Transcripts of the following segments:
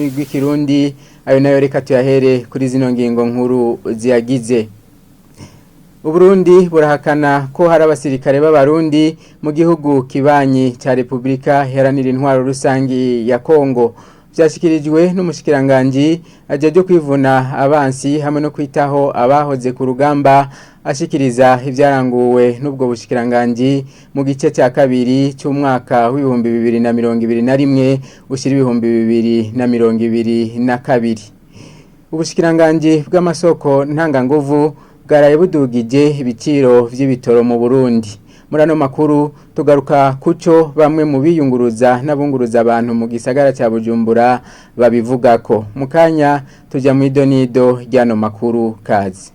rurimi rw'ikirundi ayo nayo reka tuyahere kuri zino ngingo nkuru ziyagize. Uburundi burahakana ko hari abasirikare b'abarundi mu gihugu kibanyi ca Republika Iharanira Intwaro Rusangi ya Kongo. Vyashikirijwe n'umushikiranganje ajeje kwivuna abansi hamwe no kwitaho abahoze ku rugamba, ashikiriza ivyaranguwe n'ubwo bushikiranganje mu gice cya kabiri cy'umwaka w'ibihumbi 2021 ushira ibihumbi 2022. Ubushikiranganje bw'amasoko ntanganguvu bwaraye budugije ibiciro vy'ibitoro mu Burundi. Murano makuru tugaruka kuco bamwe mu biyunguruza n'abunguruza abantu mu gisagara ca Bujumbura babivugako. Mukanya tuja mu idonido ryano makuru kazi.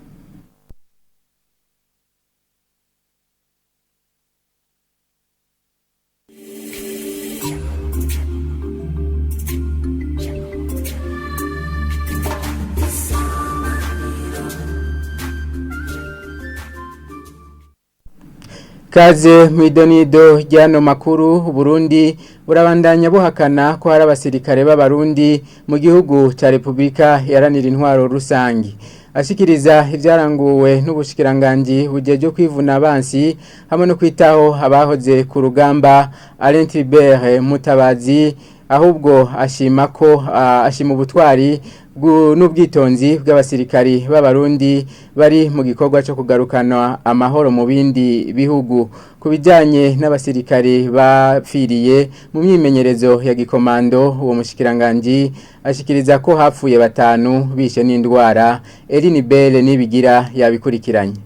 Kaze mwidonido ryano makuru. Burundi burabandanya buhakana ko hari abasirikare b'abarundi mu gihugu ca Republika Iharanira Intwaro Rusangi. Ashikiriza ivyaranguwe n'ubushikiranganje bujeje kwivuna abansi hamwe no kwitaho abahoze ku rugamba, Alain Tribert Mutabazi ahubwo ashima ubutwari n'ubwitonzi bw'abasirikari b'abarundi bari mu gikorwa cyo kugarukana amahoro mu bindi bihugu. Kubijanye n'abasirikari bapfiriye mu myimenyerezo ya gikomando, uwo mushikiranganje ashikiriza ko hapfuye 5 bishe n'indwara. Eline Belle nibigira yabikurikiranye.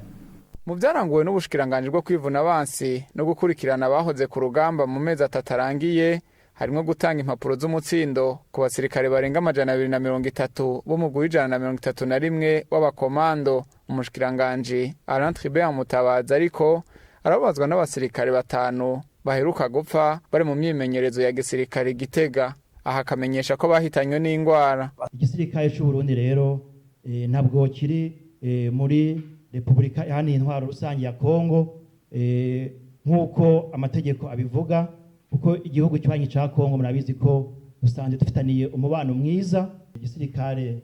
Mu byaranguwe n'ubushikiranganje bwo kwivuna abansi no gukurikirana abahoze ku rugamba mu mezi atatarangiye, harimo gutanga impapuro z'umutsindo ku basirikare barenga 230 bo mu gwi 131 w'abakomando. Umushikiranganje Alain Tribert Mutabazi ariko arabazwa n'abasirikare 5 baheruka gupfa bari mu myimenyerezo ya gisirikare Gitega, aha kamenyesha ko bahitanywe n'ingwara. Igisirikare cy'u Burundi rero ntabwo kiri muri Republika Iharanira Intwaro Rusangi ya Kongo nk'uko amategeko abivuga, kuko igihugu cy'ubanyi ca Kongo murabizi ko dusanzwe dufitaniye umubano mwiza. Igisirikare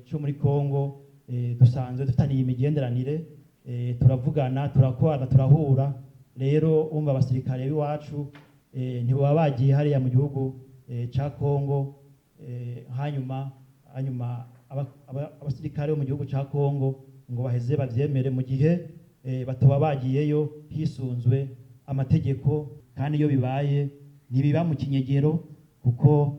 cyo muri Kongo dusanzwe dufitaniye imigenderanire, turavugana, turakwana, turahura. Rero umva abasirikare b'iwacu ntibaba bagiye hariya mu gihugu ca Kongo hanyuma abasirikare bo mu gihugu ca Kongo ngo baheze bavyemere mu gihe batoba bagiyeyo hisunzwe amategeko, kandi iyo bibaye ntibiba mu kinyegero kuko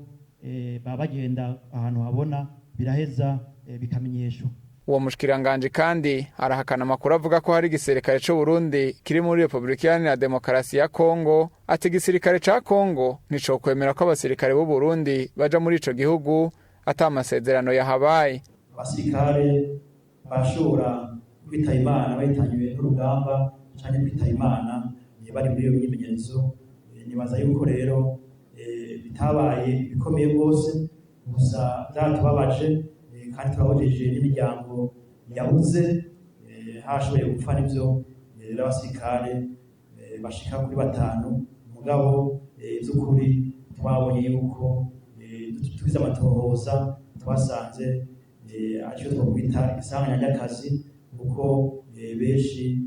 baba bagenda ahantu habona, biraheza bikamenyeshwa. Uwo mushikiranganje kandi arahakana amakuru avuga ko hari igisirikare cy'u Burundi kiri muri Republika Iharanira Demokarasi ya Kongo. Ati igisirikare ca Kongo nico kwemera ko abasirikare b'u Burundi baja muri ico gihugu atamasezerano yahabaye. Abasirikare bashobora kwita Imana bahitanywe n'urugamba cyane kwita Imana bari muri iyo myimenyerezo. Nibaza yuko rero bitabaye bikomeye rwose, gusa byatubabaje kandi turahojeje n'imiryango yabuze hashoboye gupfa n'ivyo abasirikare bashika kuri 5. Mugabo by'ukuri twabonye yuko tugize amatohoza twasanze aco twokwita isanganyakazi, kuko benshi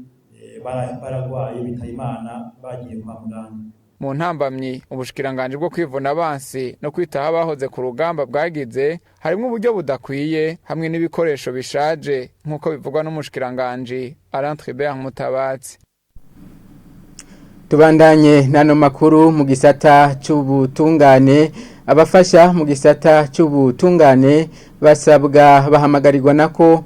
baragwaye bitaye Imana bagiye kwa muganga. Mu ntambamyi ubushikiranganje bwo kwivuna abansi no kwitaho abahoze ku rugamba bwagize harimo uburyo budakwiye hamwe n'ibikoresho bishaje nk'uko bivugwa n'umushikiranganje Alain Tribert Mutabazi. Tubandanye nano makuru mu gisata c'ubutungane. Abafasha mu gisata c'ubutungane bahamagarirwa nako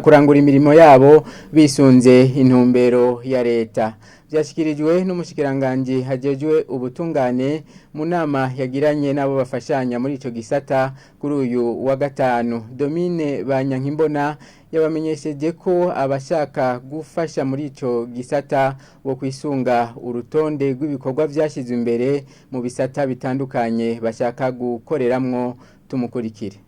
kurangura imirimo yabo bisunze intumbero ya leta. Vyashikirijwe n'umushikiranganje hajejwe ubutungane mu nama yagiranye nabo bafashanya muri ico gisata kuri uyu wa gatanu. Domine Banyankimbona yabamenyesheje ko abashaka gufasha muri ico gisata wo kwisunga urutonde rw'ibikorwa vyashizwe imbere mu bisata bitandukanye bashaka gukoreramwo. Tumukurikire.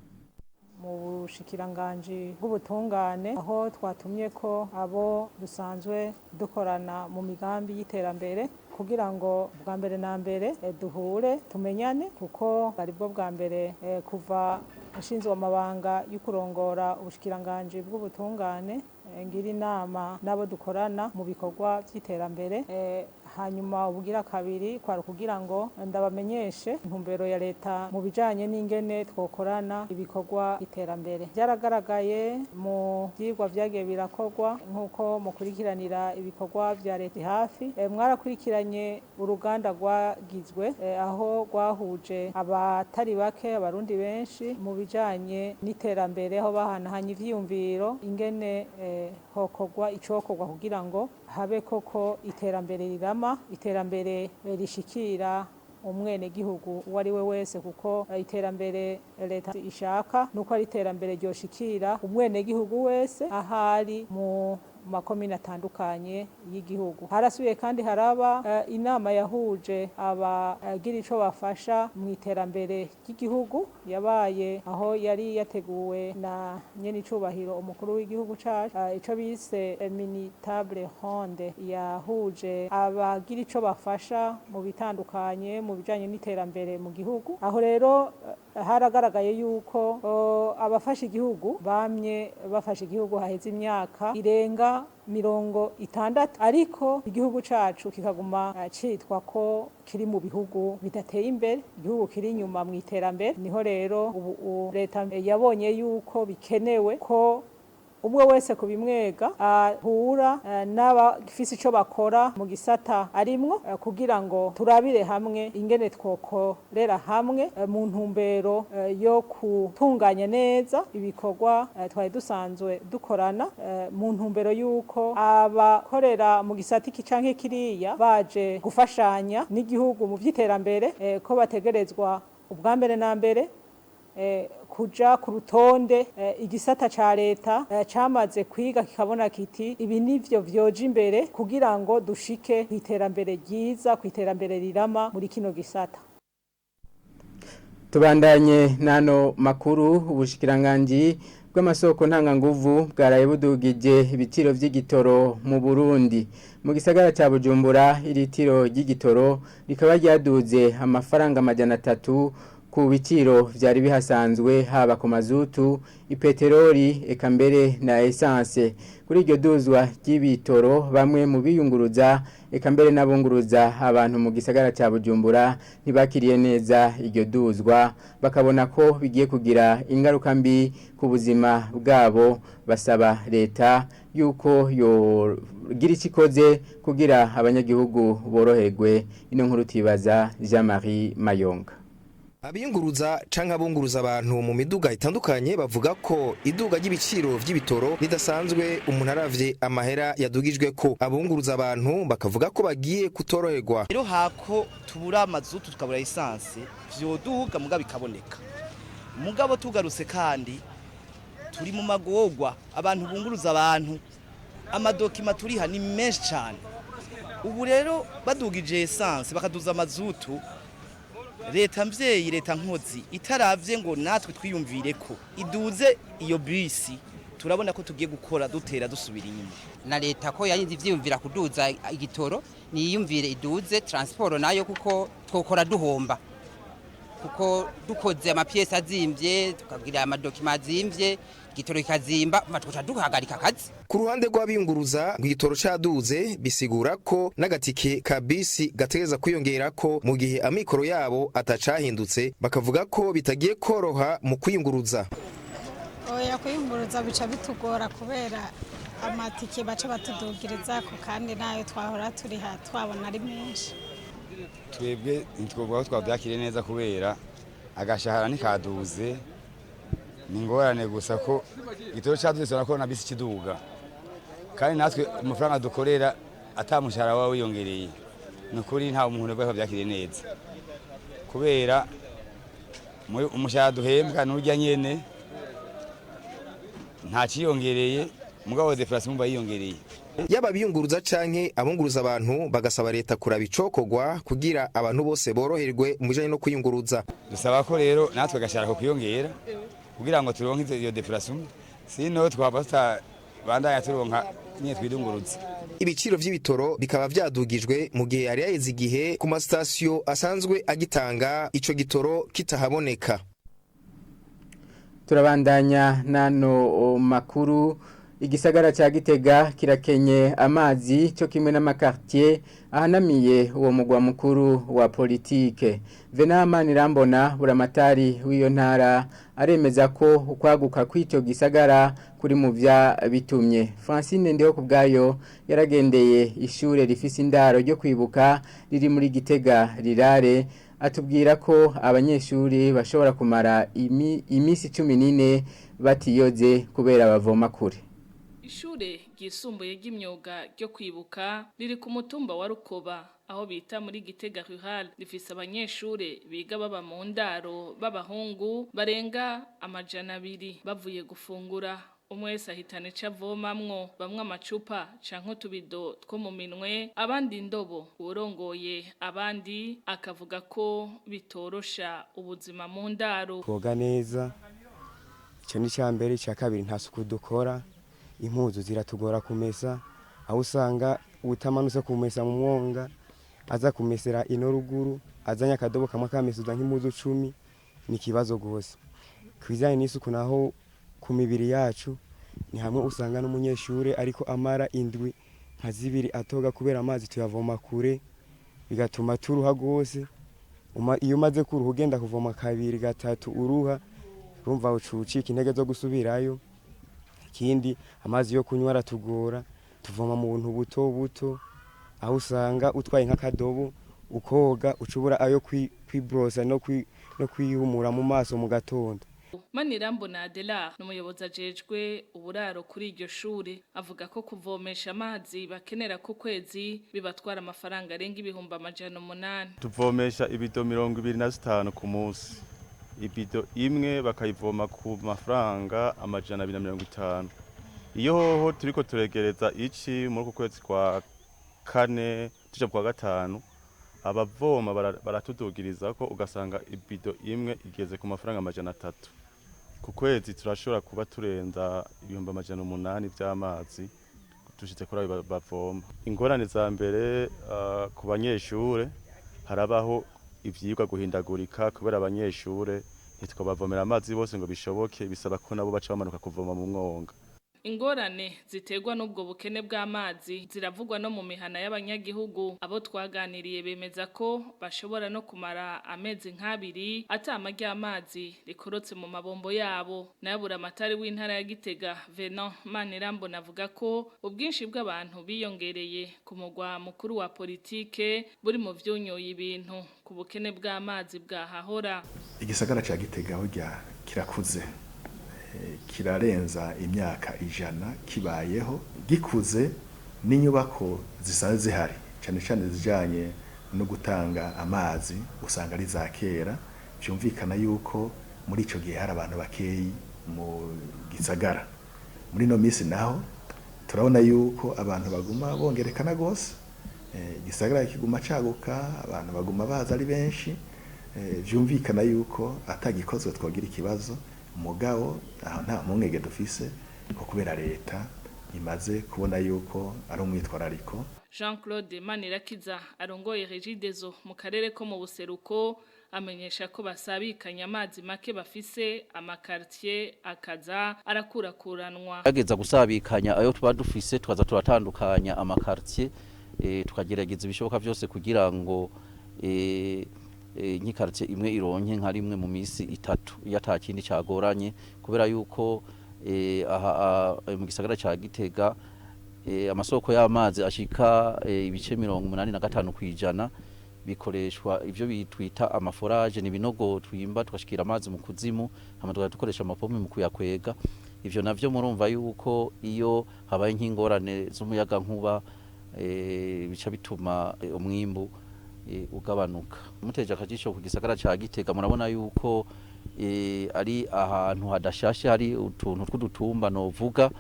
Mu ubushikiranganji bw'ubutungane aho twatumye ko abo dusanzwe dukorana mu migambi y'iterambere kugira ngo bwa mbere na mbere duhure tumenyane kuko bari bwo bwa mbere kuva ashinzwe amabanga yo kurongora ubushikiranganji bw'ubutungane ngira inama n'abo dukorana mu bikorwa by'iterambere hanyuma ubugira kabiri kwari kugira ngo ndabamenyeshe intumbero ya leta mu bijanye n'ingene twokorana ibikorwa iterambere byaragaragaye mu byigwa vyagiye birakorwa nk'uko mukurikiranira ibikorwa vya leta hafi mwarakurikiranye uruganda rwagizwe aho rwahuje abatari bake abarundi benshi mu bijanye n'iterambere aho bahanahanye ivyiyumviro ingene hokorwa icokorwa kugira ngo habe koko iterambere rirama iterambere rishikira umwene gihugu wari we wese kuko iterambere leta ishaka nuko ari iterambere ryoshikira umwene gihugu wese ahari mu makomine atandukanye y'igihugu harasubiye kandi haraba inama yahuje abagira ico bafasha mu iterambere ry'igihugu yabaye aho yari yateguwe na nyene icubahiro umukuru w'igihugu cacu ico bise mini table ronde yahuje abagira ico bafasha mu bitandukanye mu bijanye n'iterambere mu gihugu aho rero haragaragaye yuko abafasha igihugu bamye bafasha igihugu haheze imyaka irenga 60 ariko igihugu cacu kikaguma citwa ko kiri mu bihugu bidateye imbere igihugu kiri inyuma mu iterambere niho rero ubu leta yabonye yuko bikenewe ko umwe wese kubimwega ahura n'abafise ico bakora mu gisata arimwo kugira ngo turabire hamwe ingene twokorera hamwe mu ntumbero yo kutunganya neza ibikorwa twari dusanzwe dukorana mu ntumbero yuko abakorera mu gisata iki canke kiriya baje gufashanya n'igihugu mu vy'iterambere ko bategerezwa ubwa mbere na mbere kuja ku rutonde igisata ca leta camaze kwiga kikabona kiti ibi nivyo vyoje imbere kugira ngo dushike kw'iterambere ryiza kw'iterambere rirama muri kino gisata. Tubandanye nano makuru ubushikiranganji bw'amasoko ntanganguvu bwaraye budugije ibiciro vy'igitoro mu Burundi mu gisagara ca Bujumbura iritiro ry'igitoro rikaba ryaduze amafaranga 300 ku biciro vyari bihasanzwe haba ku mazutu ipeteroli eka mbere na essence kuri iryo duzwa ry'ibitoro bamwe mu biyunguruza eka mbere n'abunguruza abantu mu gisagara ca Bujumbura ntibakiriye neza iryo duzwa bakabona ko bigiye kugira ingaruka mbi ku buzima bwabo basaba leta yuko yo gira ikikoze kugira abanyagihugu boroherwe ino nkuru tibaza Jean-Marie Mayonga. Abiyunguruza canke abunguruza abantu mu miduga itandukanye bavuga ko iduga ry'ibiciro vy'ibitoro ridasanzwe umuntu aravye amahera yadugijwe ko abunguruza abantu bakavuga ko bagiye kutoroherwa rero hako tubura amazutu tukabura essence vyoduga mugabo bikaboneka mugabo tugarutse kandi turi mu magorwa abantu bunguruza abantu amadokima turiha ni menshi cyane ubu rero badugije essence bakaduza amazutu leta mvyeyi leta nkozi itaravye ngo natwe twiyumvire ko iduze iyo bisi turabona ko tugiye gukora dutera dusubira inyuma na leta ko yarinze ivyiyumvira kuduza igitoro niyumvire iduze transport nayo kuko twokora duhomba kuko dukoze amapiece azimvye tukagira amadokima azimvye igitoro kikazimba batwota duhagarika akazi ku ruhande rw'abiyunguruza igitoro caduze bisigura ko n'agatike ka bisi gategeza kwiyongera ko mu gihe amikoro yabo atacahindutse bakavuga ko bitagiye koroha mu kwiyunguruza oya kwiyunguruza bica bitugora kubera amatike baca batudugiriza ko kandi nayo twahora turiha twabona ari menshi twebwe ntitwovuga ko twabyakire neza kubera agashahara nikaduze ni ngorane gusa ko igitoro cyaduze ko na bisi kiduga kandi natwe amafaranga dukorera atamushahara wawe wiyongereye nukuri nta umuntu bwo byakire neza kubera umushahara duhembwa n'urya nyene nta ciyongereye mugabo deflation mba yiyongereye yaba biyunguruza canke abunguruza abantu bagasaba leta kuraba icokogwa kugira abantu bose boroherwe mu bijanye no kwiyunguruza dusaba ko rero natwe gashara ko kwiyongera kugira ngo turonke iyo deplacement sino twabasta bandanya turonka nye twidunguruza. Ibiciro vy'ibitoro bikaba vyadugijwe mu gihe yari yaheze igihe ku masitasiyo asanzwe agitanga ico gitoro kitahaboneka. Turabandanya nano makuru. Igisagara cha Gitega kirakenye amazi cyo kimwe n'amakartier ahanamiye uwo mugwa mukuru wa politike. Venama Nirambona buramatari w'iyo ntara aremeza ko ukwaguka kw'icyo gisagara kuri mu vya bitumye. Francine Ndeho kubgayo yaragendeye ishure rifise indaro ryo kwibuka riri muri Gitega rirare, atubwira ko abanyeshuri bashobora kumara imisi 14 batiyoze kubera bavoma kure. Ishure ryisumbuye ry'imyuga ryo kwibuka riri ku mutumba wa Rukoba aho bita muri Gitega Rural, rifise abanyeshure biga baba mu ndaro b'abahungu barenga 200 bavuye gufungura. Umwe wese ahitana ico avomamwo, bamwe amacupa canke utubido two mu minwe, abandi indobo. Urongoye abandi akavuga ko bitorosha ubuzima mu ndaro. Koga neza ico ni cyambere, cya kabiri nta suku dukora, impuzu ziratugora kumesa, aho usanga utamanutse kumesa mu mwonga aza kumesera ino ruguru, azanya akadobo kamwe kamesuza nk'impuzu 10, ni kibazo gose. Kwizanye n'isuku naho ku mibiri yacu ni hamwe usanga n'umunyeshure ariko amara indwi nka 2 atoga kubera amazi tuyavoma kure, bigatuma turuha gose. Iyo umaze kuruha ugenda kuvoma 2 gatatu uruha, urumva ucucika intege zo gusubirayo. Ikindi amazi yo kunywa aratugora, tuvoma mu buntu buto buto, aho usanga utwaye nk'akadobo ukoga ucubura ayo kwibrosa no kwihumura mu maso mu gatondo. Manirambona Adela n'umuyobozi ajejwe uburaro kuri iryo shure avuga ko kuvomesha amazi bakenera ku kwezi bibatwara amafaranga arenga 800. Tuvomesha ibido 25 ku munsi. Ibido imwe bakayivoma ku mafaranga 250. Iyo hoho turiko turegereza iki muri ku kwezi kwa 4 tuje kwa 5, abavoma baratudugiriza ko ugasanga ibido imwe igeze ku mafaranga 300. Ku kwezi turashobora kuba turenza 800 by'amazi dushitse kuri abo bavoma. Ingorane za mbere ku banyeshure harabaho ivyigwa guhindagurika kubera abanyeshure ntitwabavomera amazi bose ngo bishoboke, bisaba ko nabo baca bamanuka kuvoma mu mwonga. Ingorane ziterwa n'ubwo bukene bw'amazi ziravugwa no mu mihana y'abanyagihugu. Abo twaganiriye bemeza ko bashobora no kumara amezi nk'abiri atama ry'amazi rikorotse mu mabombo yabo. Nayabura amatari w'intara ya Gitega Venant Manirambona avuga ko ubwinshi bw'abantu biyongereye ku mugwa mukuru wa politike buri mu vyonyoye ibintu ku bukene bw'amazi bwahahora. Igisagara ca Gitega aho kirakuze, kirarenza imyaka 100 kibayeho, gikuze n'inyubako zisanzwe zihari cyane cyane zijanye no gutanga amazi usanga ari za kera. Byumvikana yuko muri ico gihe hari abantu bakeyi mu gisagara. Muri no misi naho turabona yuko abantu baguma bongerekana gose, igisagara kiguma caguka, abantu baguma baza ari benshi. Byumvikana yuko atagikozwe twogira ikibazo. Mugabo nta mwenge dufise ko kubera leta imaze kubona yuko ari umwitwarariko. Jean-Claude Manirakiza arongoye Regideso mu karere ko mu buseruko amenyesha ko basabikanya amazi make bafise amakartier akaza arakurakuranwa. Ageza gusabikanya ayo tuba dufise twaza turatandukanya amakartier, tukagerageza ibishoboka byose kugira ngo nkikartier imwe ironke nka rimwe mu misi 3 iyo atakindi cyagoranye, kubera yuko aha mu gisagara ca Gitega amasoko y'amazi ashika ibice 85 kwijana bikoreshwa ivyo bitwita amaforage, ni binogo twimba tukashikira amazi mu kuzimu, hama dukoresha amapompe mu kuyakwega. Ivyo navyo murumva yuko iyo habaye nk'ingorane z'umuyaga nkuba bica bituma umwimbu ugabanuka. Muteje akajisho ku gisagara ca Gitega murabona yuko ari ahantu hadashashe, hari utuntu tw'udutumba novuga.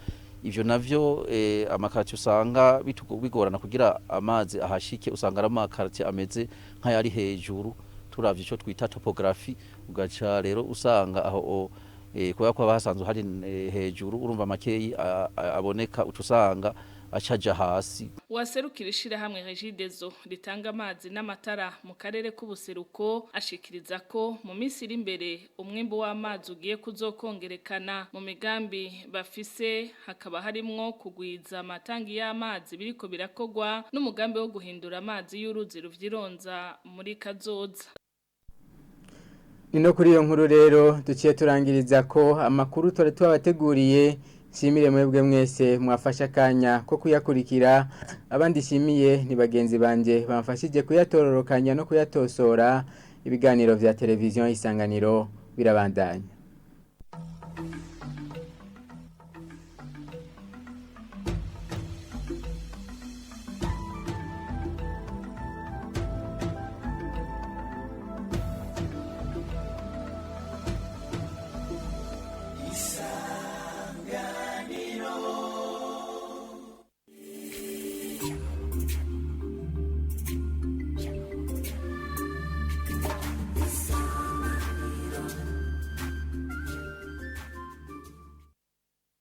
Ivyo navyo amakartier usanga bigorana kugira amazi ahashike, usanga ari amakartier ameze nk'ayari hejuru turavye ico twita topography, ugaca rero usanga aho kubera ko basanzwe hari hejuru urumva makeyi aboneka ucusanga acaja hasi. Waserukira ishirahamwe Regideso ritanga amazi n'amatara mu karere k'ubuseruko ashikiriza ko mu minsi iri imbere umwimbu w'amazi ugiye kuzokongerekana mu migambi bafise, hakaba harimwo kugwiza amatangi y'amazi biriko birakogwa n'umugambi wo guhindura amazi y'uruzi ruvyironza muri kazoza. Nino kuri iyo nkuru rero duciye turangiriza ko amakuru tore tubateguriye. Shimire mwebwe mwese mwafasha kanya ko kuyakurikira, abandi shimiye ni bagenzi banje bamfashije kuyatororokanya no kuyatosora. Ibiganiro vya televiziyo Isanganiro birabandanya.